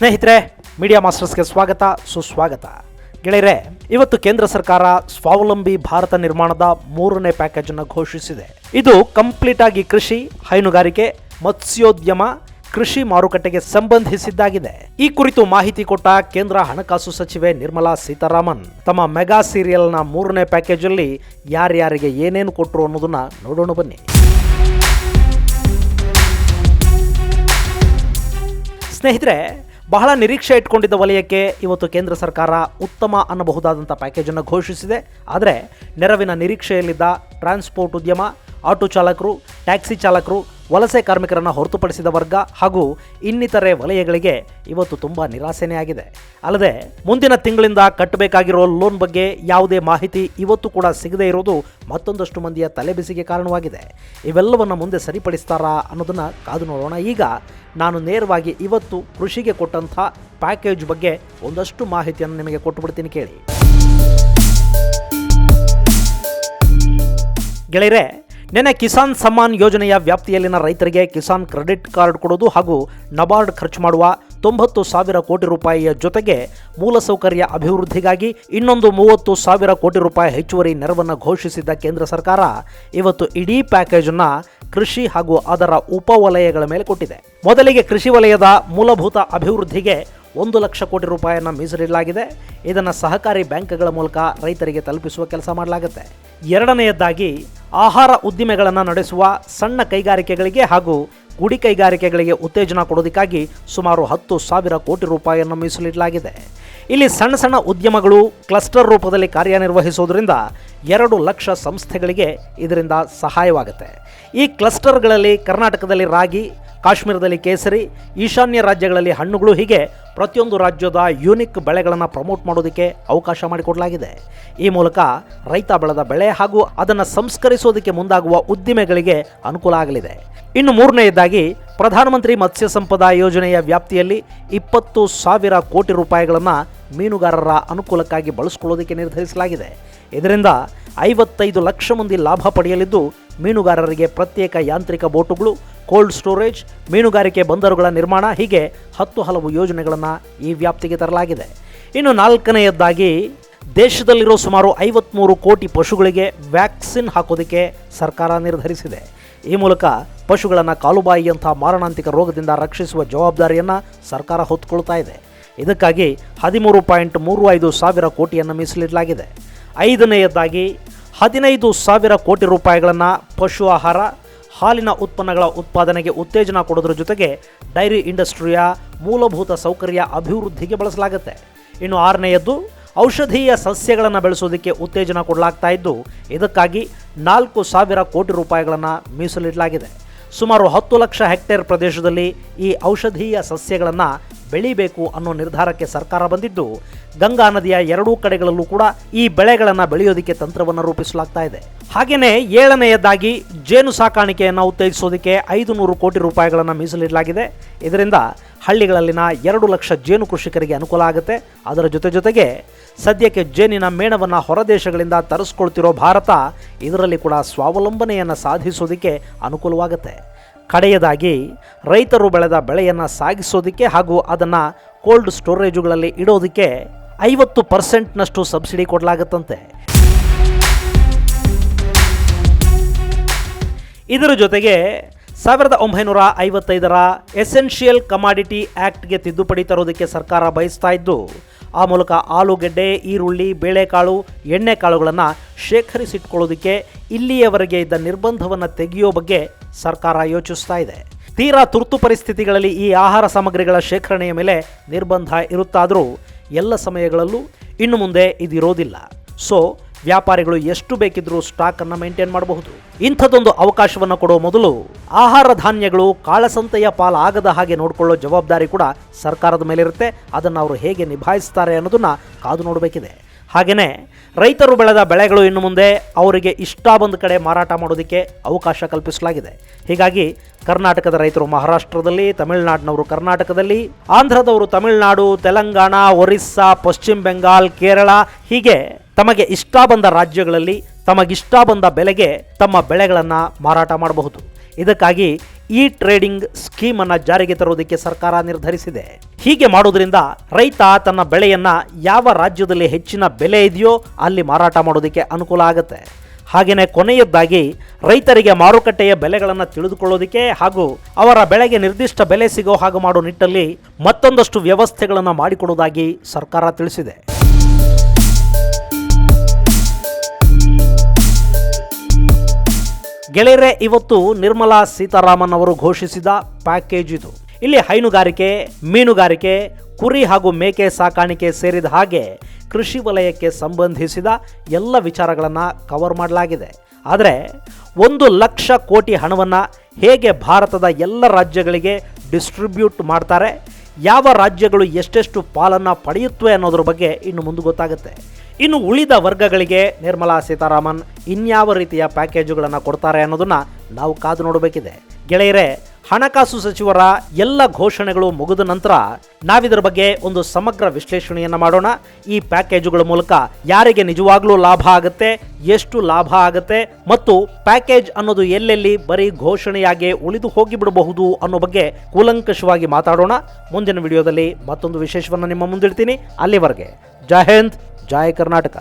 ಸ್ನೇಹಿತರೆ, ಮೀಡಿಯಾ ಮಾಸ್ಟರ್ಸ್ಗೆ ಸ್ವಾಗತ ಸುಸ್ವಾಗತ. ಗೆಳೆಯರೆ, ಇವತ್ತು ಕೇಂದ್ರ ಸರ್ಕಾರ ಸ್ವಾವಲಂಬಿ ಭಾರತ ನಿರ್ಮಾಣದ 3ನೇ ಪ್ಯಾಕೇಜ್ ಅನ್ನು ಘೋಷಿಸಿದೆ. ಇದು ಕಂಪ್ಲೀಟ್ ಆಗಿ ಕೃಷಿ, ಹೈನುಗಾರಿಕೆ, ಮತ್ಸ್ಯೋದ್ಯಮ, ಕೃಷಿ ಮಾರುಕಟ್ಟೆಗೆ ಸಂಬಂಧಿಸಿದ್ದಾಗಿದೆ. ಈ ಕುರಿತು ಮಾಹಿತಿ ಕೊಟ್ಟ ಕೇಂದ್ರ ಹಣಕಾಸು ಸಚಿವೆ ನಿರ್ಮಲಾ ಸೀತಾರಾಮನ್ ತಮ್ಮ ಮೆಗಾ ಸೀರಿಯಲ್ನ 3ನೇ ಪ್ಯಾಕೇಜ್ ಅಲ್ಲಿ ಯಾರ್ಯಾರಿಗೆ ಏನೇನು ಕೊಟ್ಟರು ಅನ್ನೋದನ್ನ ನೋಡೋಣ ಬನ್ನಿ. ಸ್ನೇಹಿತರೆ, ಬಹಳ ನಿರೀಕ್ಷೆ ಇಟ್ಕೊಂಡಿದ್ದ ವಲಯಕ್ಕೆ ಇವತ್ತು ಕೇಂದ್ರ ಸರ್ಕಾರ ಉತ್ತಮ ಅನ್ನಬಹುದಾದಂಥ ಪ್ಯಾಕೇಜನ್ನು ಘೋಷಿಸಿದೆ. ಆದರೆ ನೆರವಿನ ನಿರೀಕ್ಷೆಯಲ್ಲಿದ್ದ ಟ್ರಾನ್ಸ್ಪೋರ್ಟ್ ಉದ್ಯಮ, ಆಟೋ ಚಾಲಕರು, ಟ್ಯಾಕ್ಸಿ ಚಾಲಕರು, ವಲಸೆ ಕಾರ್ಮಿಕರನ್ನು ಹೊರತುಪಡಿಸಿದ ವರ್ಗ ಹಾಗೂ ಇನ್ನಿತರೆ ವಲಯಗಳಿಗೆ ಇವತ್ತು ತುಂಬ ನಿರಾಸೆನೇ ಆಗಿದೆ. ಅಲ್ಲದೆ ಮುಂದಿನ ತಿಂಗಳಿಂದ ಕಟ್ಟಬೇಕಾಗಿರೋ ಲೋನ್ ಬಗ್ಗೆ ಯಾವುದೇ ಮಾಹಿತಿ ಇವತ್ತು ಕೂಡ ಸಿಗದೇ ಇರೋದು ಮತ್ತೊಂದಷ್ಟು ಮಂದಿಯ ತಲೆಬಿಸಿಗೆ ಕಾರಣವಾಗಿದೆ. ಇವೆಲ್ಲವನ್ನು ಮುಂದೆ ಸರಿಪಡಿಸ್ತಾರಾ ಅನ್ನೋದನ್ನು ಕಾದು ನೋಡೋಣ. ಈಗ ನಾನು ನೇರವಾಗಿ ಇವತ್ತು ಕೃಷಿಗೆ ಕೊಟ್ಟಂಥ ಪ್ಯಾಕೇಜ್ ಬಗ್ಗೆ ಒಂದಷ್ಟು ಮಾಹಿತಿಯನ್ನು ನಿಮಗೆ ಕೊಟ್ಟುಬಿಡ್ತೀನಿ, ಕೇಳಿ. ಗೆಳೆಯರೆ, ನೆನೆ ಕಿಸಾನ್ ಸಮ್ಮಾನ್ ಯೋಜನೆಯ ವ್ಯಾಪ್ತಿಯಲ್ಲಿನ ರೈತರಿಗೆ ಕಿಸಾನ್ ಕ್ರೆಡಿಟ್ ಕಾರ್ಡ್ ಕೊಡೋದು ಹಾಗೂ ನಬಾರ್ಡ್ ಖರ್ಚು ಮಾಡುವ 90,000 ಕೋಟಿ ರೂಪಾಯಿಯ ಜೊತೆಗೆ ಮೂಲಸೌಕರ್ಯ ಅಭಿವೃದ್ಧಿಗಾಗಿ ಇನ್ನೊಂದು 30,000 ಕೋಟಿ ರೂಪಾಯಿ ಹೆಚ್ಚುವರಿ ನೆರವನ್ನು ಘೋಷಿಸಿದ್ದ ಕೇಂದ್ರ ಸರ್ಕಾರ ಇವತ್ತು ಇಡೀ ಪ್ಯಾಕೇಜನ್ನು ಕೃಷಿ ಹಾಗೂ ಅದರ ಉಪವಲಯಗಳ ಮೇಲೆ ಕೊಟ್ಟಿದೆ. ಮೊದಲಿಗೆ ಕೃಷಿ ವಲಯದ ಮೂಲಭೂತ ಅಭಿವೃದ್ಧಿಗೆ 1 ಲಕ್ಷ ಕೋಟಿ ರೂಪಾಯಿಯನ್ನು ಮೀಸಲಿಡಲಾಗಿದೆ. ಇದನ್ನು ಸಹಕಾರಿ ಬ್ಯಾಂಕ್ಗಳ ಮೂಲಕ ರೈತರಿಗೆ ತಲುಪಿಸುವ ಕೆಲಸ ಮಾಡಲಾಗುತ್ತೆ. ಎರಡನೆಯದಾಗಿ ಆಹಾರ ಉದ್ದಿಮೆಗಳನ್ನು ನಡೆಸುವ ಸಣ್ಣ ಕೈಗಾರಿಕೆಗಳಿಗೆ ಹಾಗೂ ಗುಡಿ ಕೈಗಾರಿಕೆಗಳಿಗೆ ಉತ್ತೇಜನ ಕೊಡೋದಕ್ಕಾಗಿ ಸುಮಾರು 10,000 ಕೋಟಿ ರೂಪಾಯಿಯನ್ನು ಮೀಸಲಿಡಲಾಗಿದೆ. ಇಲ್ಲಿ ಸಣ್ಣ ಸಣ್ಣ ಉದ್ಯಮಗಳು ಕ್ಲಸ್ಟರ್ ರೂಪದಲ್ಲಿ ಕಾರ್ಯನಿರ್ವಹಿಸುವುದರಿಂದ 2 ಲಕ್ಷ ಸಂಸ್ಥೆಗಳಿಗೆ ಇದರಿಂದ ಸಹಾಯವಾಗುತ್ತೆ. ಈ ಕ್ಲಸ್ಟರ್ಗಳಲ್ಲಿ ಕರ್ನಾಟಕದಲ್ಲಿ ರಾಗಿ, ಕಾಶ್ಮೀರದಲ್ಲಿ ಕೇಸರಿ, ಈಶಾನ್ಯ ರಾಜ್ಯಗಳಲ್ಲಿ ಹಣ್ಣುಗಳು, ಹೀಗೆ ಪ್ರತಿಯೊಂದು ರಾಜ್ಯದ ಯೂನಿಕ್ ಬೆಳೆಗಳನ್ನು ಪ್ರಮೋಟ್ ಮಾಡೋದಕ್ಕೆ ಅವಕಾಶ ಮಾಡಿಕೊಡಲಾಗಿದೆ. ಈ ಮೂಲಕ ರೈತ ಬೆಳೆದ ಬೆಳೆ ಹಾಗೂ ಅದನ್ನು ಸಂಸ್ಕರಿಸೋದಕ್ಕೆ ಮುಂದಾಗುವ ಉದ್ದಿಮೆಗಳಿಗೆ ಅನುಕೂಲ ಆಗಲಿದೆ. ಇನ್ನು ಮೂರನೆಯದಾಗಿ ಪ್ರಧಾನಮಂತ್ರಿ ಮತ್ಸ್ಯ ಸಂಪದಾ ಯೋಜನೆಯ ವ್ಯಾಪ್ತಿಯಲ್ಲಿ 20,000 ಕೋಟಿ ರೂಪಾಯಿಗಳನ್ನು ಮೀನುಗಾರರ ಅನುಕೂಲಕ್ಕಾಗಿ ಬಳಸಿಕೊಳ್ಳೋದಕ್ಕೆ ನಿರ್ಧರಿಸಲಾಗಿದೆ. ಇದರಿಂದ 55 ಲಕ್ಷ ಮಂದಿ ಲಾಭ ಪಡೆಯಲಿದ್ದು, ಮೀನುಗಾರರಿಗೆ ಪ್ರತ್ಯೇಕ ಯಾಂತ್ರಿಕ ಬೋಟುಗಳು, ಕೋಲ್ಡ್ ಸ್ಟೋರೇಜ್, ಮೀನುಗಾರಿಕೆ ಬಂದರುಗಳ ನಿರ್ಮಾಣ, ಹೀಗೆ 10 ಹಲವು ಯೋಜನೆಗಳನ್ನು ಈ ವ್ಯಾಪ್ತಿಗೆ ತರಲಾಗಿದೆ. ಇನ್ನು ನಾಲ್ಕನೆಯದಾಗಿ ದೇಶದಲ್ಲಿರೋ ಸುಮಾರು 53 ಕೋಟಿ ಪಶುಗಳಿಗೆ ವ್ಯಾಕ್ಸಿನ್ ಹಾಕೋದಕ್ಕೆ ಸರ್ಕಾರ ನಿರ್ಧರಿಸಿದೆ. ಈ ಮೂಲಕ ಪಶುಗಳನ್ನು ಕಾಲುಬಾಯಿಯಂಥ ಮಾರಣಾಂತಿಕ ರೋಗದಿಂದ ರಕ್ಷಿಸುವ ಜವಾಬ್ದಾರಿಯನ್ನು ಸರ್ಕಾರ ಹೊತ್ತುಕೊಳ್ತಾ ಇದೆ. ಇದಕ್ಕಾಗಿ 13.35 ಕೋಟಿಯನ್ನು ಮೀಸಲಿಡಲಾಗಿದೆ. ಐದನೆಯದಾಗಿ 15,000 ಕೋಟಿ ರೂಪಾಯಿಗಳನ್ನು ಪಶು ಆಹಾರ, ಹಾಲಿನ ಉತ್ಪನ್ನಗಳ ಉತ್ಪಾದನೆಗೆ ಉತ್ತೇಜನ ಕೊಡೋದ್ರ ಜೊತೆಗೆ ಡೈರಿ ಇಂಡಸ್ಟ್ರಿಯ ಮೂಲಭೂತ ಸೌಕರ್ಯ ಅಭಿವೃದ್ಧಿಗೆ ಬಳಸಲಾಗುತ್ತೆ. ಇನ್ನು ಆರನೆಯದ್ದು ಔಷಧೀಯ ಸಸ್ಯಗಳನ್ನು ಬೆಳೆಸೋದಕ್ಕೆ ಉತ್ತೇಜನ ಕೊಡಲಾಗ್ತಾ ಇದ್ದು, ಇದಕ್ಕಾಗಿ 4,000 ಕೋಟಿ ರೂಪಾಯಿಗಳನ್ನು ಮೀಸಲಿಡಲಾಗಿದೆ. ಸುಮಾರು 10 ಲಕ್ಷ ಹೆಕ್ಟೇರ್ ಪ್ರದೇಶದಲ್ಲಿ ಈ ಔಷಧೀಯ ಸಸ್ಯಗಳನ್ನು ಬೆಳಿಬೇಕು ಅನ್ನೋ ನಿರ್ಧಾರಕ್ಕೆ ಸರ್ಕಾರ ಬಂದಿದ್ದು, ಗಂಗಾ ನದಿಯ 2 ಕಡೆಗಳಲ್ಲೂ ಕೂಡ ಈ ಬೆಳೆಗಳನ್ನು ಬೆಳೆಯೋದಕ್ಕೆ ತಂತ್ರವನ್ನು ರೂಪಿಸಲಾಗ್ತಾ ಇದೆ. ಹಾಗೆಯೇ 7ನೆಯದಾಗಿ ಜೇನು ಸಾಕಾಣಿಕೆಯನ್ನು ಉತ್ತೇಜಿಸೋದಕ್ಕೆ 500 ಕೋಟಿ ರೂಪಾಯಿಗಳನ್ನು ಮೀಸಲಿಡಲಾಗಿದೆ. ಇದರಿಂದ ಹಳ್ಳಿಗಳಲ್ಲಿನ 2 ಲಕ್ಷ ಜೇನು ಕೃಷಿಕರಿಗೆ ಅನುಕೂಲ ಆಗುತ್ತೆ. ಅದರ ಜೊತೆಗೆ ಸದ್ಯಕ್ಕೆ ಜೇನಿನ ಮೇಣವನ್ನು ಹೊರದೇಶಗಳಿಂದ ತರಿಸ್ಕೊಳ್ತಿರೋ ಭಾರತ ಇದರಲ್ಲಿ ಕೂಡ ಸ್ವಾವಲಂಬನೆಯನ್ನು ಸಾಧಿಸೋದಕ್ಕೆ ಅನುಕೂಲವಾಗುತ್ತೆ. ಕಡೆಯದಾಗಿ ರೈತರು ಬೆಳೆದ ಬೆಳೆಯನ್ನು ಸಾಗಿಸೋದಕ್ಕೆ ಹಾಗೂ ಅದನ್ನು ಕೋಲ್ಡ್ ಸ್ಟೋರೇಜುಗಳಲ್ಲಿ ಇಡೋದಕ್ಕೆ 50%ನಷ್ಟು ಸಬ್ಸಿಡಿ ಕೊಡಲಾಗುತ್ತಂತೆ. ಇದರ ಜೊತೆಗೆ 1955ರ ಎಸೆನ್ಷಿಯಲ್ ಕಮಾಡಿಟಿ ಆ್ಯಕ್ಟ್ಗೆ ತಿದ್ದುಪಡಿ ತರೋದಕ್ಕೆ ಸರ್ಕಾರ ಬಯಸ್ತಾ ಇದ್ದು, ಆ ಮೂಲಕ ಆಲೂಗೆಡ್ಡೆ, ಈರುಳ್ಳಿ, ಬೇಳೆಕಾಳು, ಎಣ್ಣೆಕಾಳುಗಳನ್ನು ಶೇಖರಿಸಿಟ್ಕೊಳ್ಳೋದಕ್ಕೆ ಇಲ್ಲಿಯವರೆಗೆ ಇದ್ದ ನಿರ್ಬಂಧವನ್ನು ತೆಗೆಯೋ ಬಗ್ಗೆ ಸರ್ಕಾರ ಯೋಚಿಸ್ತಾ ಇದೆ. ತೀರಾ ತುರ್ತು ಪರಿಸ್ಥಿತಿಗಳಲ್ಲಿ ಈ ಆಹಾರ ಸಾಮಗ್ರಿಗಳ ಶೇಖರಣೆಯ ಮೇಲೆ ನಿರ್ಬಂಧ ಇರುತ್ತಾದರೂ ಎಲ್ಲ ಸಮಯಗಳಲ್ಲೂ ಇನ್ನು ಮುಂದೆ ಇದಿರೋದಿಲ್ಲ. ಸೊ ವ್ಯಾಪಾರಿಗಳು ಎಷ್ಟು ಬೇಕಿದ್ರೂ ಸ್ಟಾಕನ್ನು ಮೇಂಟೈನ್ ಮಾಡಬಹುದು. ಇಂಥದ್ದೊಂದು ಅವಕಾಶವನ್ನು ಕೊಡೋ ಮೊದಲು ಆಹಾರ ಧಾನ್ಯಗಳು ಕಾಳಸಂತೆಯ ಪಾಲಾಗದ ಹಾಗೆ ನೋಡಿಕೊಳ್ಳೋ ಜವಾಬ್ದಾರಿ ಕೂಡ ಸರ್ಕಾರದ ಮೇಲಿರುತ್ತೆ. ಅದನ್ನು ಅವರು ಹೇಗೆ ನಿಭಾಯಿಸ್ತಾರೆ ಅನ್ನೋದನ್ನು ಕಾದು ನೋಡಬೇಕಿದೆ. ಹಾಗೆಯೇ ರೈತರು ಬೆಳೆದ ಬೆಳೆಗಳು ಇನ್ನು ಮುಂದೆ ಅವರಿಗೆ ಇಷ್ಟ ಬಂದ ಕಡೆ ಮಾರಾಟ ಮಾಡೋದಕ್ಕೆ ಅವಕಾಶ ಕಲ್ಪಿಸಲಾಗಿದೆ. ಹೀಗಾಗಿ ಕರ್ನಾಟಕದ ರೈತರು ಮಹಾರಾಷ್ಟ್ರದಲ್ಲಿ, ತಮಿಳುನಾಡಿನವರು ಕರ್ನಾಟಕದಲ್ಲಿ, ಆಂಧ್ರದವರು ತಮಿಳುನಾಡು, ತೆಲಂಗಾಣ, ಒರಿಸ್ಸಾ, ಪಶ್ಚಿಮ ಬೆಂಗಾಲ್, ಕೇರಳ, ಹೀಗೆ ತಮಗೆ ಇಷ್ಟ ಬಂದ ರಾಜ್ಯಗಳಲ್ಲಿ ತಮಗಿಷ್ಟ ಬಂದ ಬೆಲೆಗೆ ತಮ್ಮ ಬೆಳೆಗಳನ್ನು ಮಾರಾಟ ಮಾಡಬಹುದು. ಇದಕ್ಕಾಗಿ ಈ ಟ್ರೇಡಿಂಗ್ ಸ್ಕೀಮನ್ನು ಜಾರಿಗೆ ತರುವುದಕ್ಕೆ ಸರ್ಕಾರ ನಿರ್ಧರಿಸಿದೆ. ಹೀಗೆ ಮಾಡೋದ್ರಿಂದ ರೈತ ತನ್ನ ಬೆಳೆಯನ್ನು ಯಾವ ರಾಜ್ಯದಲ್ಲಿ ಹೆಚ್ಚಿನ ಬೆಲೆ ಇದೆಯೋ ಅಲ್ಲಿ ಮಾರಾಟ ಮಾಡೋದಕ್ಕೆ ಅನುಕೂಲ ಆಗುತ್ತೆ. ಹಾಗೆಯೇ ಕೊನೆಯದ್ದಾಗಿ ರೈತರಿಗೆ ಮಾರುಕಟ್ಟೆಯ ಬೆಲೆಗಳನ್ನು ತಿಳಿದುಕೊಳ್ಳೋದಕ್ಕೆ ಹಾಗೂ ಅವರ ಬೆಳೆಗೆ ನಿರ್ದಿಷ್ಟ ಬೆಲೆ ಸಿಗೋ ಹಾಗೆ ಮಾಡೋ ನಿಟ್ಟಲ್ಲಿ ಮತ್ತೊಂದಷ್ಟು ವ್ಯವಸ್ಥೆಗಳನ್ನು ಮಾಡಿಕೊಡುವುದಾಗಿ ಸರ್ಕಾರ ತಿಳಿಸಿದೆ. ಗೆಳೆಯರೆ, ಇವತ್ತು ನಿರ್ಮಲಾ ಸೀತಾರಾಮನ್ ಅವರು ಘೋಷಿಸಿದ ಪ್ಯಾಕೇಜ್ ಇದು. ಇಲ್ಲಿ ಹೈನುಗಾರಿಕೆ, ಮೀನುಗಾರಿಕೆ, ಕುರಿ ಹಾಗೂ ಮೇಕೆ ಸಾಕಾಣಿಕೆ ಸೇರಿದ ಹಾಗೆ ಕೃಷಿ ವಲಯಕ್ಕೆ ಸಂಬಂಧಿಸಿದ ಎಲ್ಲ ವಿಚಾರಗಳನ್ನು ಕವರ್ ಮಾಡಲಾಗಿದೆ. ಆದರೆ 1,00,000 ಕೋಟಿ ಹಣವನ್ನು ಹೇಗೆ ಭಾರತದ ಎಲ್ಲ ರಾಜ್ಯಗಳಿಗೆ ಡಿಸ್ಟ್ರಿಬ್ಯೂಟ್ ಮಾಡ್ತಾರೆ, ಯಾವ ರಾಜ್ಯಗಳು ಎಷ್ಟೆಷ್ಟು ಪಾಲನ್ನು ಪಡೆಯುತ್ತವೆ ಅನ್ನೋದ್ರ ಬಗ್ಗೆ ಇನ್ನು ಮುಂದೆ ಗೊತ್ತಾಗುತ್ತೆ. ಇನ್ನು ಉಳಿದ ವರ್ಗಗಳಿಗೆ ನಿರ್ಮಲಾ ಸೀತಾರಾಮನ್ ಇನ್ಯಾವ ರೀತಿಯ ಪ್ಯಾಕೇಜುಗಳನ್ನು ಕೊಡ್ತಾರೆ ಅನ್ನೋದನ್ನು ನಾವು ಕಾದು ನೋಡಬೇಕಿದೆ. ಗೆಳೆಯರೇ, ಹಣಕಾಸು ಸಚಿವರ ಎಲ್ಲ ಘೋಷಣೆಗಳು ಮುಗಿದ ನಂತರ ನಾವಿದರ ಬಗ್ಗೆ ಒಂದು ಸಮಗ್ರ ವಿಶ್ಲೇಷಣೆಯನ್ನು ಮಾಡೋಣ. ಈ ಪ್ಯಾಕೇಜುಗಳ ಮೂಲಕ ಯಾರಿಗೆ ನಿಜವಾಗ್ಲೂ ಲಾಭ ಆಗುತ್ತೆ, ಎಷ್ಟು ಲಾಭ ಆಗುತ್ತೆ ಮತ್ತು ಪ್ಯಾಕೇಜ್ ಅನ್ನೋದು ಎಲ್ಲೆಲ್ಲಿ ಬರೀ ಘೋಷಣೆಯಾಗಿ ಉಳಿದು ಹೋಗಿಬಿಡಬಹುದು ಅನ್ನೋ ಬಗ್ಗೆ ಕೂಲಂಕಷವಾಗಿ ಮಾತಾಡೋಣ. ಮುಂದಿನ ವಿಡಿಯೋದಲ್ಲಿ ಮತ್ತೊಂದು ವಿಶೇಷವನ್ನು ನಿಮ್ಮ ಮುಂದಿಡ್ತೀನಿ. ಅಲ್ಲಿವರೆಗೆ ಜೈ ಹಿಂದ್, ಜೈ ಕರ್ನಾಟಕ.